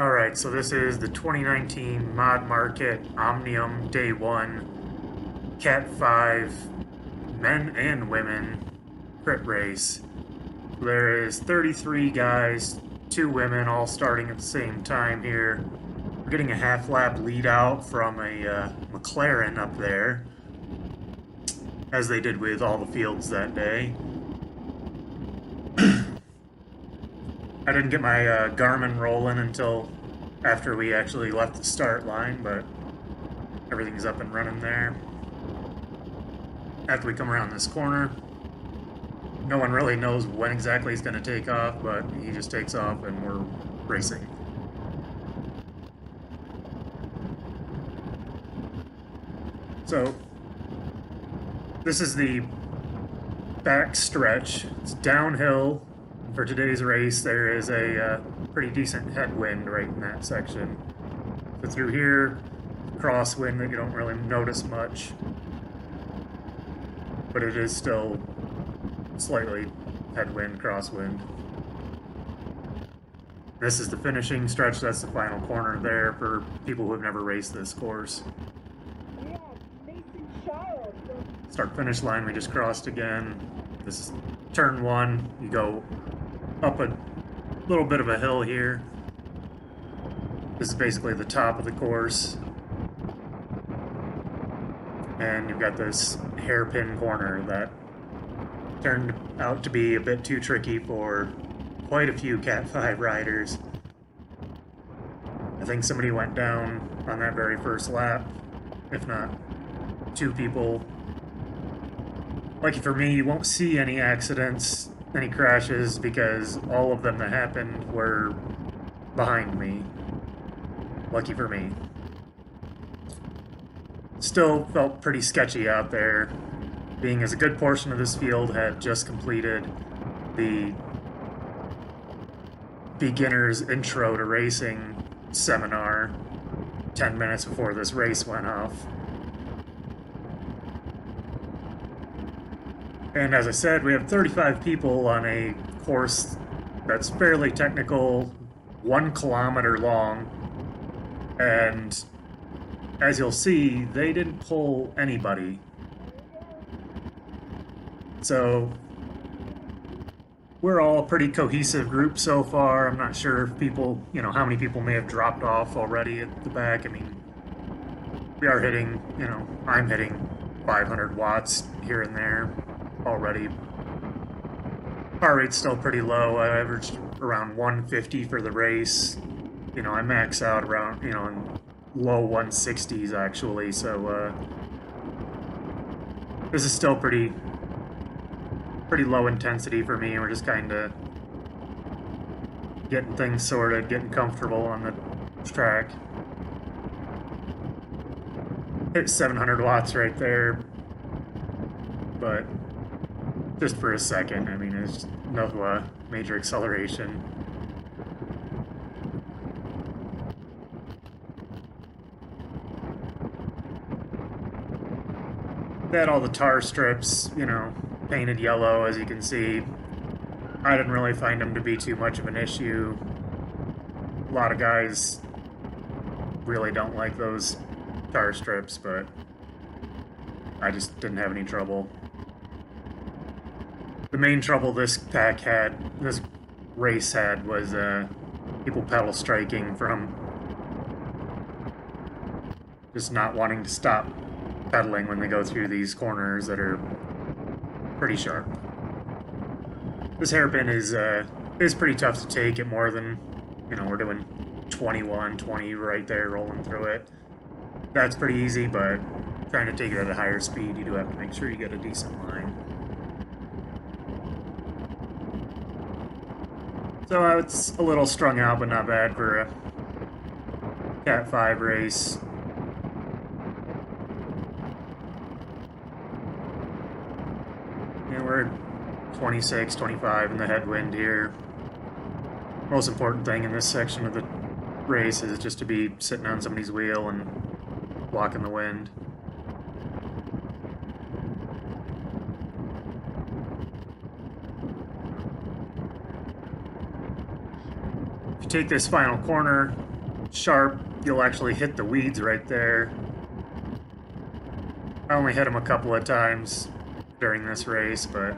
Alright, so this is the 2019 Mod Market Omnium Day 1 Cat5 men and women crit race. There is 33 guys, 2 women, all starting at the same time here. We're getting a half lap lead out from a McLaren up there, as they did with all the fields that day. I didn't get my Garmin rolling until after we actually left the start line, but everything's up and running there. After we come around this corner, no one really knows when exactly he's going to take off, but he just takes off and we're racing. So, this is the back stretch. It's downhill. For today's race, there is a pretty decent headwind right in that section. So through here, crosswind that you don't really notice much, but it is still slightly headwind, crosswind. This is the finishing stretch. That's the final corner there for people who have never raced this course. Start finish line we just crossed again. This is turn 1. You go up a little bit of a hill here. This is basically the top of the course. And you've got this hairpin corner that turned out to be a bit too tricky for quite a few Cat5 riders. I think somebody went down on that very first lap, if not 2 people. Lucky for me, you won't see any accidents, any crashes, because all of them that happened were behind me. Lucky for me. Still felt pretty sketchy out there, being as a good portion of this field had just completed the beginner's intro to racing seminar 10 minutes before this race went off. And as I said, we have 35 people on a course that's fairly technical, 1 kilometer long, and as you'll see, they didn't pull anybody. So we're all a pretty cohesive group so far. I'm not sure if people, how many people may have dropped off already at the back. I mean, we are hitting, I'm hitting 500 watts here and there already. Heart rate's still pretty low. I averaged around 150 for the race. I max out around, in low 160s actually, so this is still pretty low intensity for me. We're just kind of getting things sorted, getting comfortable on the track. Hit 700 watts right there, but just for a second. I mean, it's no major acceleration. They had all the tar strips, painted yellow, as you can see. I didn't really find them to be too much of an issue. A lot of guys really don't like those tar strips, but I just didn't have any trouble. The main trouble this race had, was people pedal striking from just not wanting to stop pedaling when they go through these corners that are pretty sharp. This hairpin is pretty tough to take at more than, we're doing 21, 20 right there rolling through it. That's pretty easy, but trying to take it at a higher speed, you do have to make sure you get a decent line. So it's a little strung out, but not bad for a Cat5 race. Yeah, we're 26, 25 in the headwind here. Most important thing in this section of the race is just to be sitting on somebody's wheel and blocking the wind. take this final corner sharp, you'll actually hit the weeds right there. I only hit them a couple of times during this race, but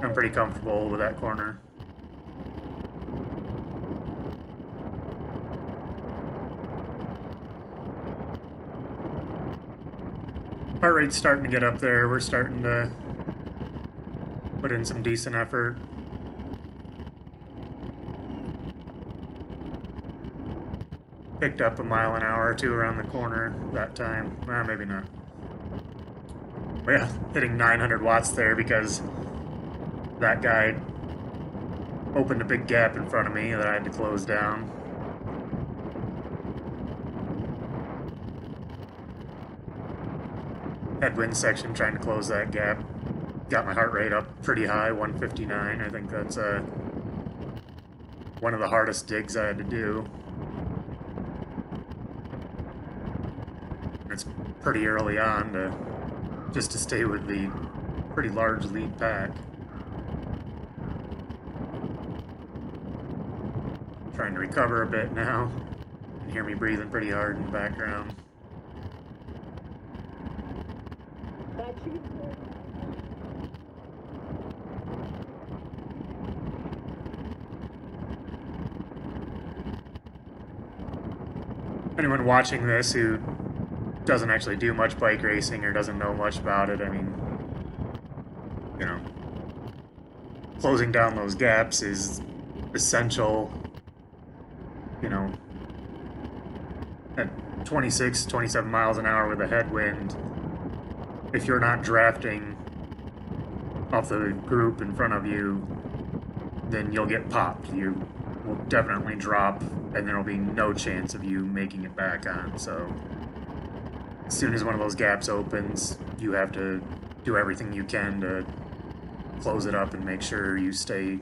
I'm pretty comfortable with that corner. Heart rate's starting to get up there. We're starting to put in some decent effort. Picked up a mile an hour or two around the corner that time. Well, maybe not. But yeah, hitting 900 watts there because that guy opened a big gap in front of me that I had to close down. Headwind section, trying to close that gap. Got my heart rate up pretty high, 159. I think that's one of the hardest digs I had to do. It's pretty early on just to stay with the pretty large lead pack. Trying to recover a bit now. You can hear me breathing pretty hard in the background. Anyone watching this who doesn't actually do much bike racing or doesn't know much about it, I mean, you know, closing down those gaps is essential, you know, at 26, 27 miles an hour with a headwind. If you're not drafting off the group in front of you, then you'll get popped. You will definitely drop, and there will be no chance of you making it back on. So as soon as one of those gaps opens, you have to do everything you can to close it up and make sure you stay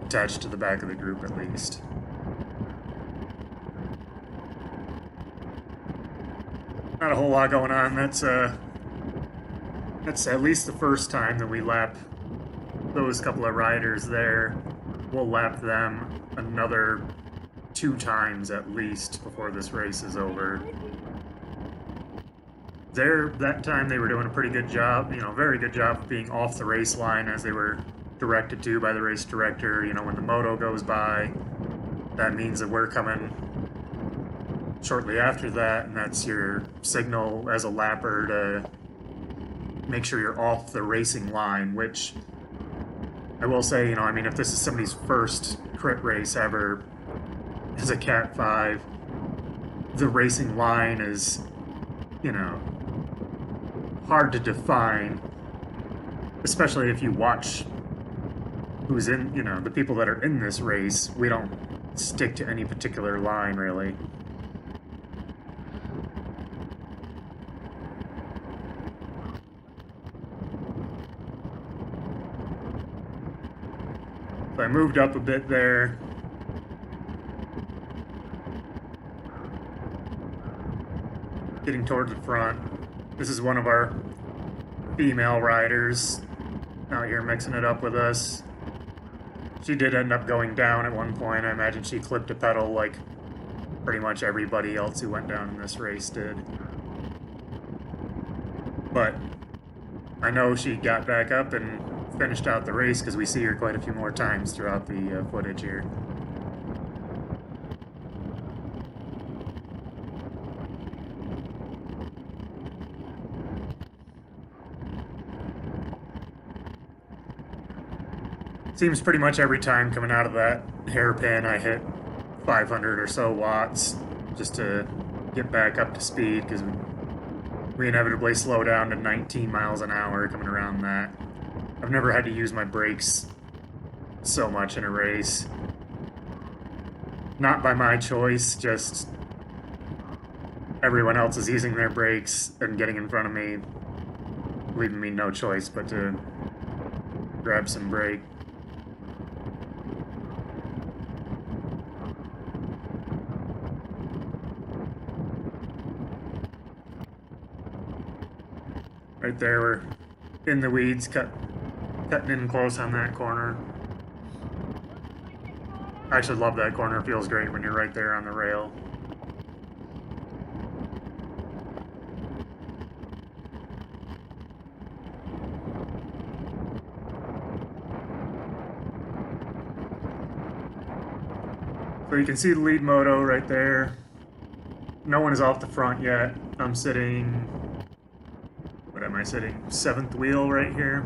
attached to the back of the group at least. Not a whole lot going on. That's at least the first time that we lap those couple of riders there. We'll lap them another 2 times at least before this race is over. That time they were doing a pretty good job, you know, very good job of being off the race line as they were directed to by the race director. You know, when the moto goes by, that means that we're coming shortly after that, and that's your signal as a lapper to make sure you're off the racing line, which I will say, you know, I mean, if this is somebody's first crit race ever as a Cat5, the racing line is, you know, hard to define, especially if you watch who's in, you know, the people that are in this race. We don't stick to any particular line, really. So I moved up a bit there. Getting towards the front. This is one of our female riders out here mixing it up with us. She did end up going down at one point. I imagine she clipped a pedal like pretty much everybody else who went down in this race did. But I know she got back up and finished out the race because we see her quite a few more times throughout the footage here. Seems pretty much every time coming out of that hairpin I hit 500 or so watts just to get back up to speed, because we inevitably slow down to 19 miles an hour coming around that. I've never had to use my brakes so much in a race. Not by my choice, just everyone else is using their brakes and getting in front of me, leaving me no choice but to grab some brake. Right there, we're in the weeds, cutting in close on that corner. I actually love that corner. It feels great when you're right there on the rail. So you can see the lead moto right there. No one is off the front yet. I'm sitting, what am I sitting? 7th wheel right here.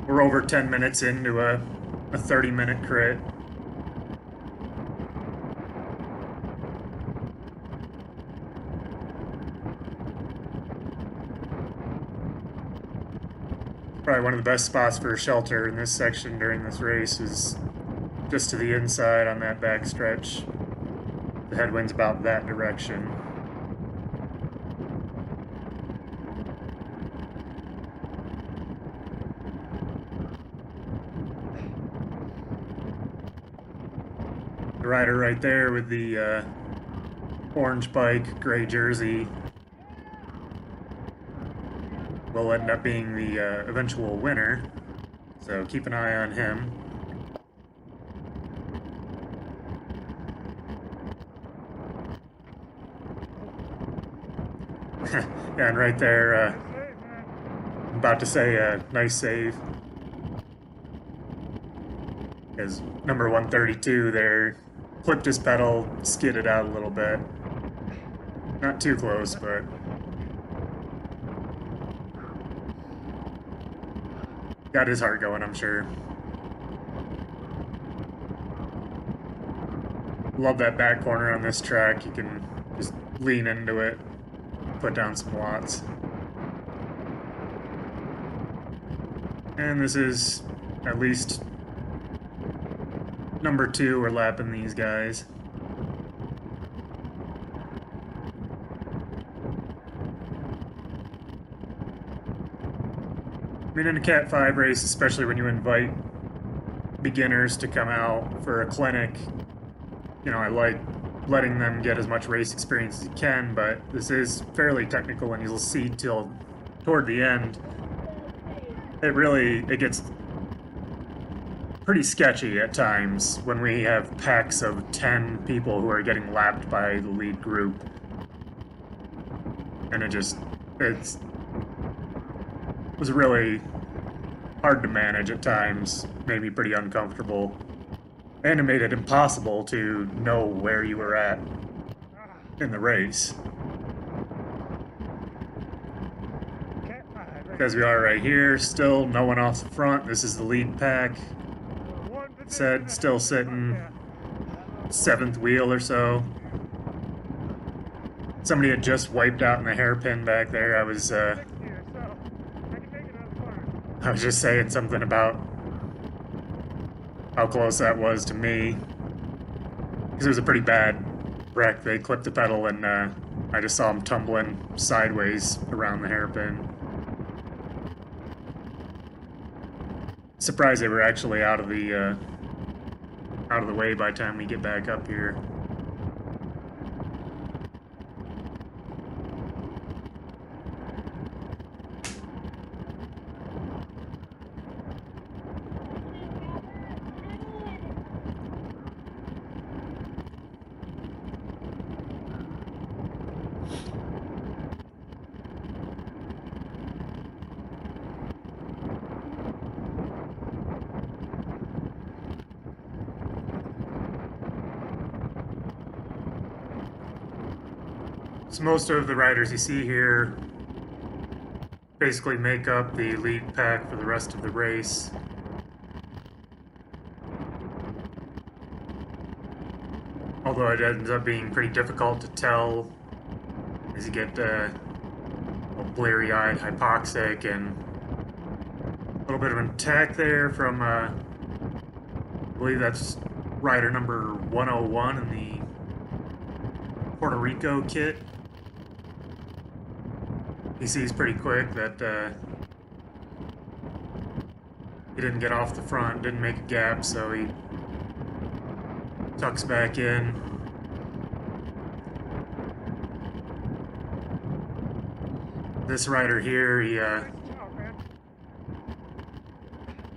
We're over 10 minutes into a 30-minute crit. Probably one of the best spots for a shelter in this section during this race is just to the inside on that back stretch. The headwind's about that direction. The rider right there with the orange bike, gray jersey will end up being the eventual winner. So keep an eye on him. Yeah, and right there, I'm about to say nice save. Because number 132 there flipped his pedal, skidded out a little bit. Not too close, but got his heart going, I'm sure. Love that back corner on this track. You can just lean into it, put down some watts. And this is at least number 2. We're lapping these guys. I mean, in a Cat 5 race, especially when you invite beginners to come out for a clinic, you know, I like letting them get as much race experience as you can, but this is fairly technical, and you'll see toward the end, it gets pretty sketchy at times when we have packs of 10 people who are getting lapped by the lead group. And it was really hard to manage at times, made me pretty uncomfortable, and it made it impossible to know where you were at in the race. Because we are right here, still no one off the front. This is the lead pack. Said still sitting 7th wheel or so. Somebody had just wiped out in the hairpin back there. I was just saying something about how close that was to me, because it was a pretty bad wreck. They clipped the pedal, and I just saw them tumbling sideways around the hairpin. Surprised they were actually out of the way by the time we get back up here. So most of the riders you see here basically make up the lead pack for the rest of the race. Although it ends up being pretty difficult to tell as you get bleary-eyed, hypoxic, and a little bit of an attack there from, I believe that's rider number 101 in the Puerto Rico kit. He sees pretty quick that he didn't get off the front, didn't make a gap, so he tucks back in. This rider here,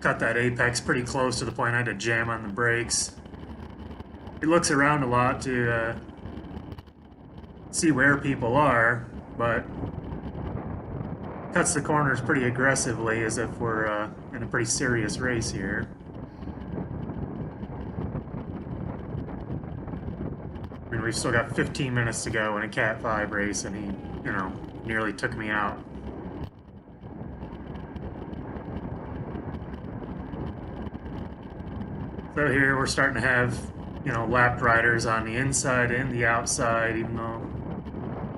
cut that apex pretty close to the point I had to jam on the brakes. He looks around a lot to see where people are, but cuts the corners pretty aggressively as if we're in a pretty serious race here. I mean, we've still got 15 minutes to go in a Cat 5 race, and he, you know, nearly took me out. So here we're starting to have, you know, lapped riders on the inside and the outside, even though,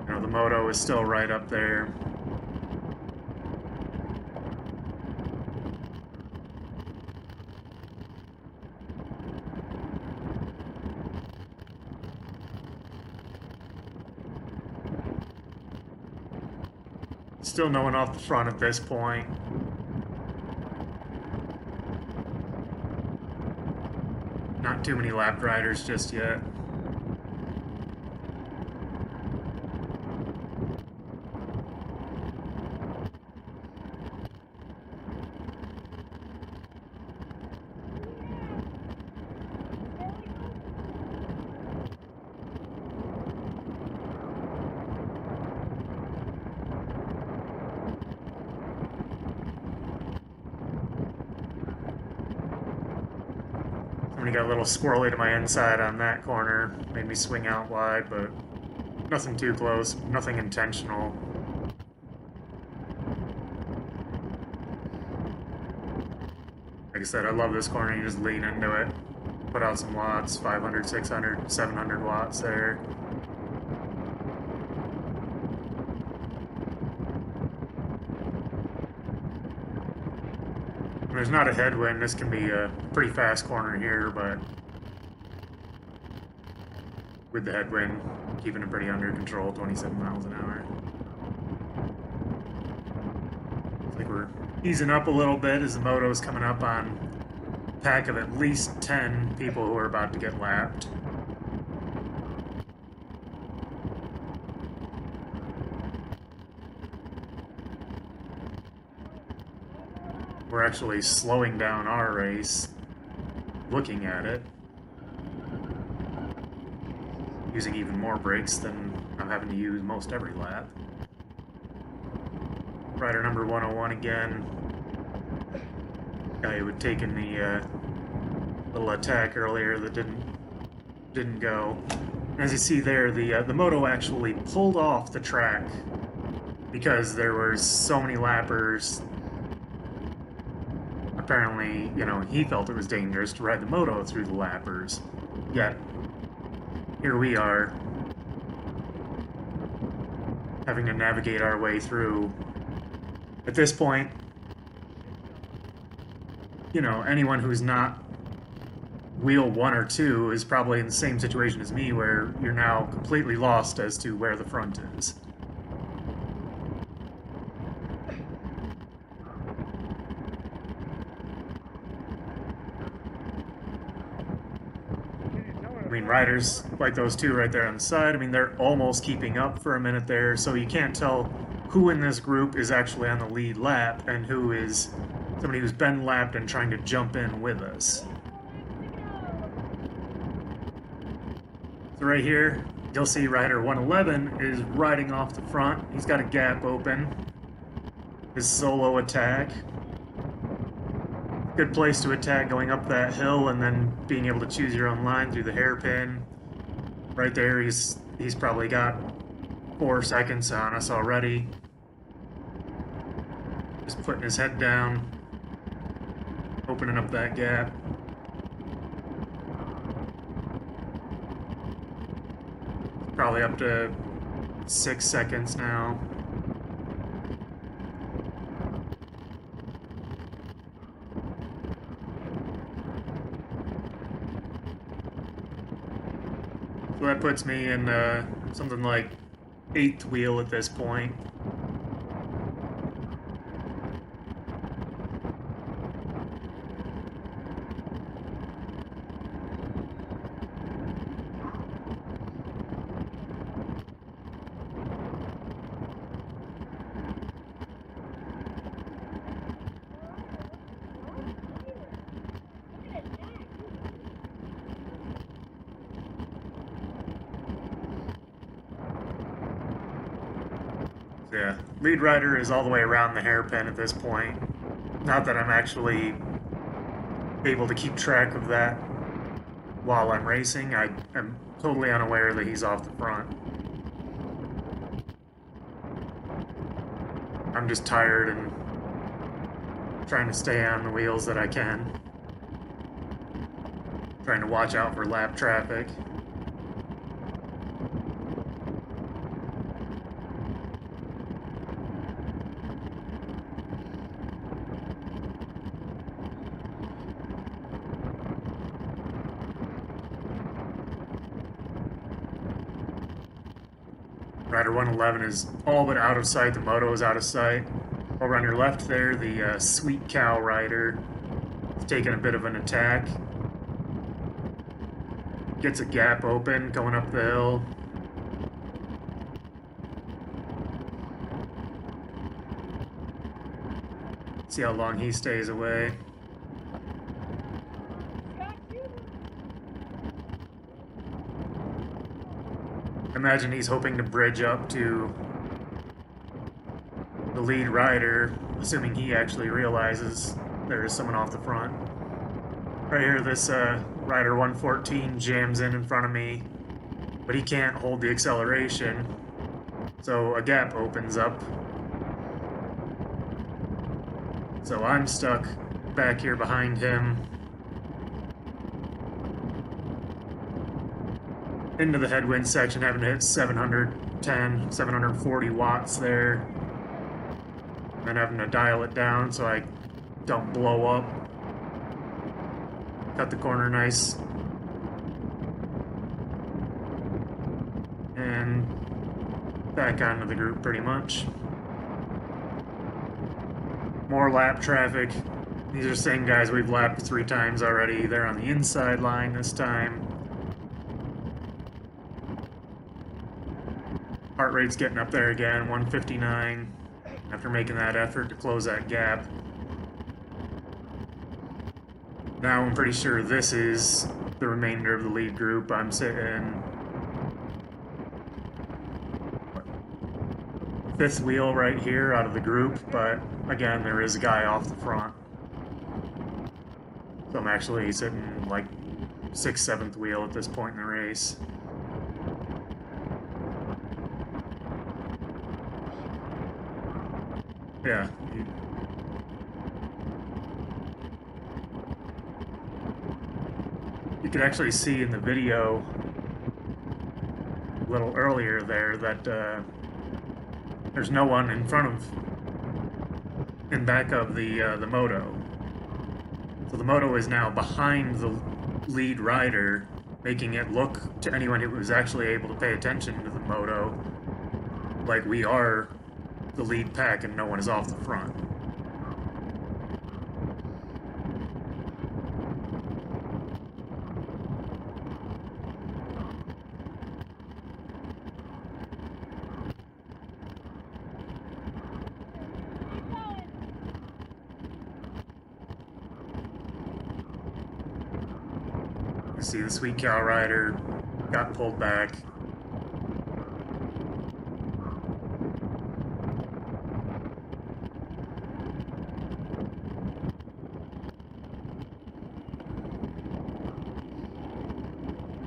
you know, the moto is still right up there. Still no one off the front at this point. Not too many lapped riders just yet. Somebody got a little squirrely to my inside on that corner. Made me swing out wide, but nothing too close, nothing intentional. Like I said, I love this corner. You just lean into it, put out some watts, 500, 600, 700 watts there. When there's not a headwind, this can be a pretty fast corner here, but with the headwind, keeping it pretty under control, 27 miles an hour. Looks like we're easing up a little bit as the moto is coming up on a pack of at least 10 people who are about to get lapped. We're actually slowing down our race, looking at it, using even more brakes than I'm having to use most every lap. Rider number 101 again. Guy who had taken the little attack earlier that didn't go. As you see there, the moto actually pulled off the track because there were so many lappers. Apparently, you know, he felt it was dangerous to ride the moto through the lappers. Yet, here we are, having to navigate our way through. At this point, you know, anyone who's not wheel 1 or 2 is probably in the same situation as me, where you're now completely lost as to where the front is. I mean, riders like those two right there on the side, I mean, they're almost keeping up for a minute there, so you can't tell who in this group is actually on the lead lap and who is somebody who's been lapped and trying to jump in with us. So right here, you'll see rider 111 is riding off the front. He's got a gap open. His solo attack. Good place to attack, going up that hill and then being able to choose your own line through the hairpin. Right there, he's probably got 4 seconds on us already. Just putting his head down, opening up that gap. Probably up to 6 seconds now. So that puts me in something like 8th wheel at this point. Yeah, lead rider is all the way around the hairpin at this point. Not that I'm actually able to keep track of that while I'm racing. I am totally unaware that he's off the front. I'm just tired and trying to stay on the wheels that I can. Trying to watch out for lap traffic. Rider 111 is all but out of sight. The moto is out of sight. Over on your left there, the Sweet Cow rider is taking a bit of an attack. Gets a gap open going up the hill. See how long he stays away. Imagine he's hoping to bridge up to the lead rider, assuming he actually realizes there is someone off the front. Right here, this rider 114 jams in front of me, but he can't hold the acceleration, so a gap opens up. So I'm stuck back here behind him. Into the headwind section, having to hit 710, 740 watts there. And then having to dial it down so I don't blow up. Cut the corner nice. And back onto the group pretty much. More lap traffic. These are the same guys we've lapped 3 times already. They're on the inside line this time. Heart rate's getting up there again, 159, after making that effort to close that gap. Now I'm pretty sure this is the remainder of the lead group. I'm sitting 5th wheel right here out of the group, but again, there is a guy off the front. So I'm actually sitting like 6th, 7th wheel at this point in the race. Yeah. You could actually see in the video a little earlier there that there's no one in front of, in back of the moto. So the moto is now behind the lead rider, making it look to anyone who was actually able to pay attention to the moto like we are the lead pack and no one is off the front. You see the Sweet Cow rider got pulled back.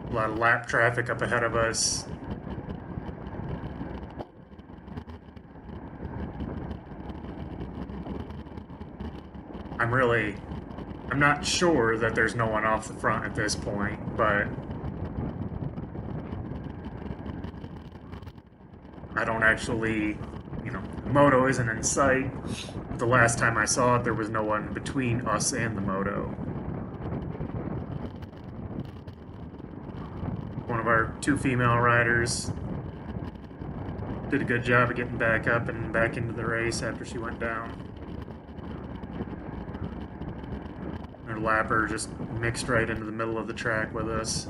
A lot of lap traffic up ahead of us. I'm not sure that there's no one off the front at this point, but I don't actually, the moto isn't in sight. The last time I saw it, there was no one between us and the moto. One of our 2 female riders did a good job of getting back up and back into the race after she went down. Our lapper just mixed right into the middle of the track with us.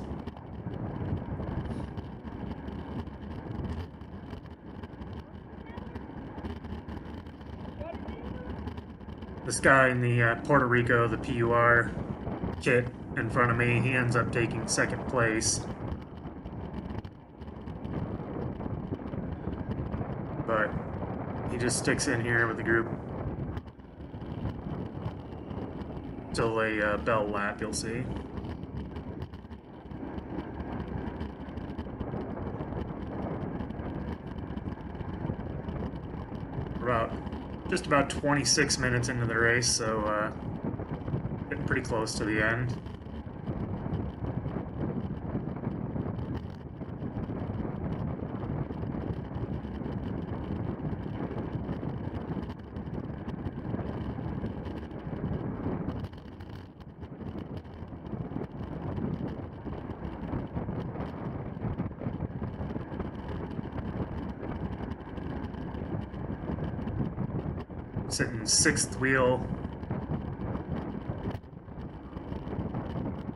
This guy in the Puerto Rico, the PUR kit in front of me, he ends up taking 2nd place. But He just sticks in here with the group till a bell lap, you'll see. We're just about 26 minutes into the race, so getting pretty close to the end. Sitting sixth wheel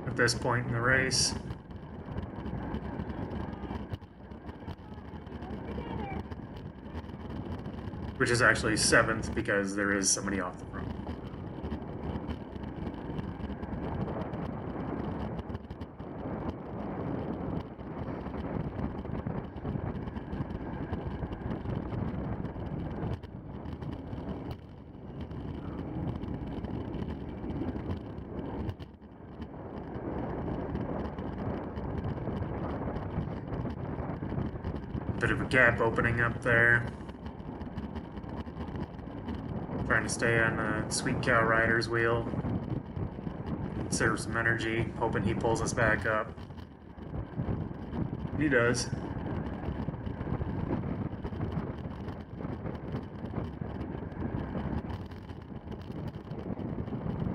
at this point in the race. Which is actually seventh because there is somebody off the front. Bit of a gap opening up there. Trying to stay on the Sweet Cow Rider's wheel. Conserve some energy, hoping he pulls us back up. He does.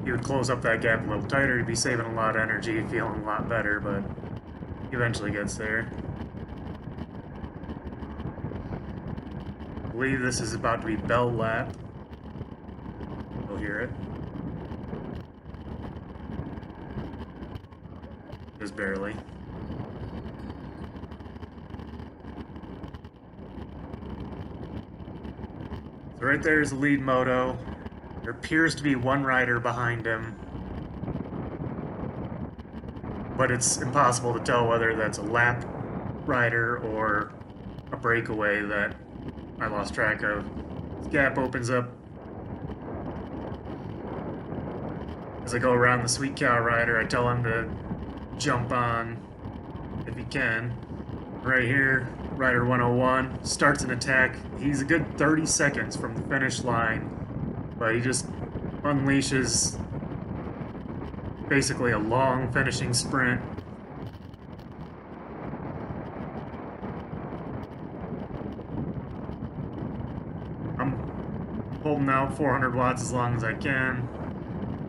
He would close up that gap a little tighter, he'd be saving a lot of energy, feeling a lot better, but he eventually gets there. I believe this is about to be bell lap. You'll hear it. Just barely. So right there is the lead moto. There appears to be one rider behind him, but it's impossible to tell whether that's a lap rider or a breakaway that I lost track of. This gap opens up as I go around the Sweet Cow Rider. I tell him to jump on if he can. Right here, Rider 101 starts an attack. He's a good 30 seconds from the finish line, but he just unleashes basically a long finishing sprint. I'm holding out 400 watts as long as I can.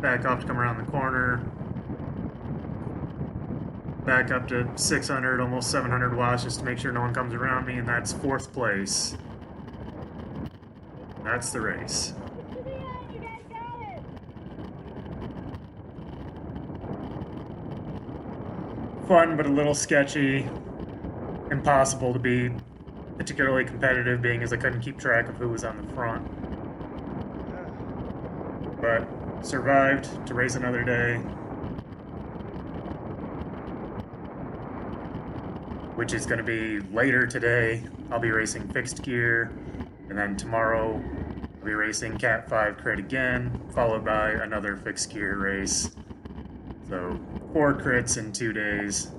Back off to come around the corner. Back up to 600, almost 700 watts just to make sure no one comes around me, and that's fourth place. That's the race. Fun, but a little sketchy. Impossible to be particularly competitive, being as I couldn't keep track of who was on the front. But survived to race another day, which is going to be later today. I'll be racing fixed gear, and then tomorrow I'll be racing Cat5 Crit again, followed by another fixed gear race. So 4 crits in 2 days.